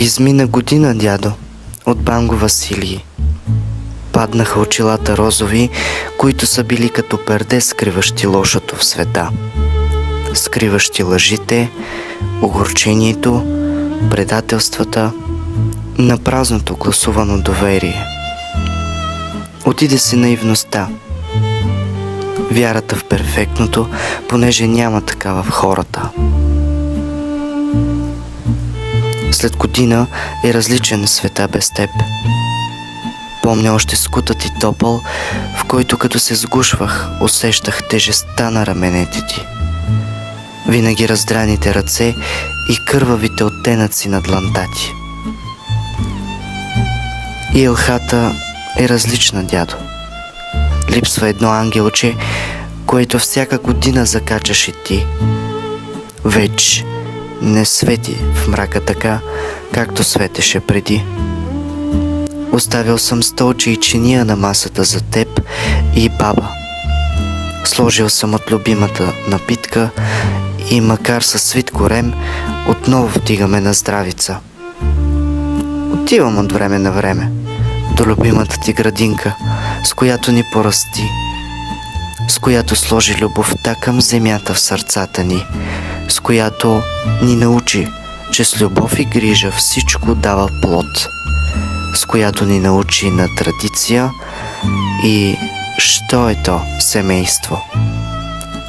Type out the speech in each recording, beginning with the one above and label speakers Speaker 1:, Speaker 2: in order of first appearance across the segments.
Speaker 1: Измина година, дядо, от Банго Василий. Паднаха очилата розови, които са били като перде, скриващи лошото в света. Скриващи лъжите, огорчението, предателствата, на празното гласувано доверие. Отиде се наивността, вярата в перфектното, понеже няма такава в хората. След година е различен света без теб. Помня още скутът и топъл, в който като се сгушвах, усещах тежестта на раменете ти. Винаги раздраните ръце и кървавите оттенъци на дланта ти. И елхата е различна, дядо. Липсва едно ангелче, което всяка година закачаш и ти. Веч не свети в мрака така, както светеше преди. Оставил съм столче и чиния на масата за теб и баба. Сложил съм от любимата напитка и макар със свит корем, отново вдигаме на здравица. Отивам от време на време до любимата ти градинка, с която ни порасти, с която сложи любовта към земята в сърцата ни, с която ни научи, че с любов и грижа всичко дава плод, с която ни научи на традиция и що е то семейство.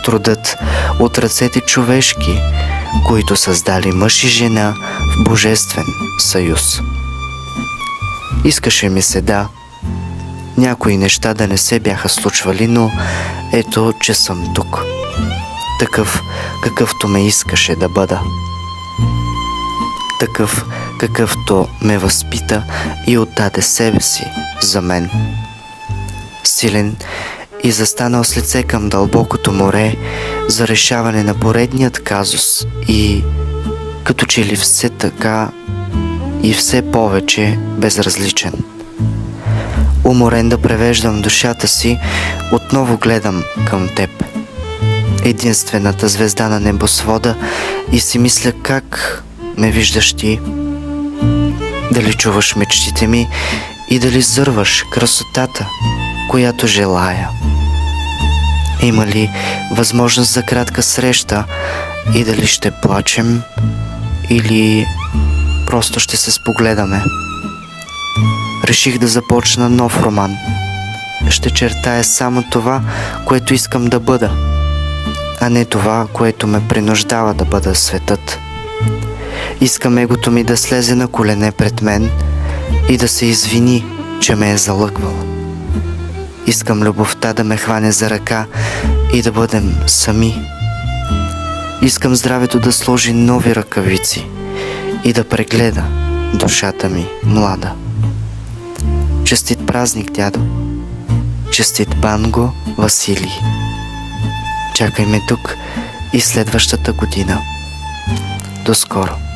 Speaker 1: Трудът от ръцете човешки, които създали мъж и жена в божествен съюз. Искаше ми се някои неща да не се бяха случвали, но ето, че съм тук. Такъв, какъвто ме искаше да бъда. Такъв, какъвто ме възпита и отдаде себе си за мен. Силен и застанал с лице към дълбокото море за решаване на поредният казус и като че ли все така и все повече безразличен. Уморен да превеждам душата си, отново гледам към теб, единствената звезда на небосвода, и си мисля как ме виждаш ти. Дали чуваш мечтите ми и дали зърваш красотата, която желая. Има ли възможност за кратка среща и дали ще плачем или просто ще се спогледаме? Реших да започна нов роман. Ще чертая само това, което искам да бъда, а не това, което ме принуждава да бъда светът. Искам егото ми да слезе на колене пред мен и да се извини, че ме е залъгвал. Искам любовта да ме хване за ръка и да бъдем сами. Искам здравето да сложи нови ръкавици и да прегледа душата ми млада. Честит празник, дядо! Честит Банго Василий! Чакай ме тук и следващата година. До скоро!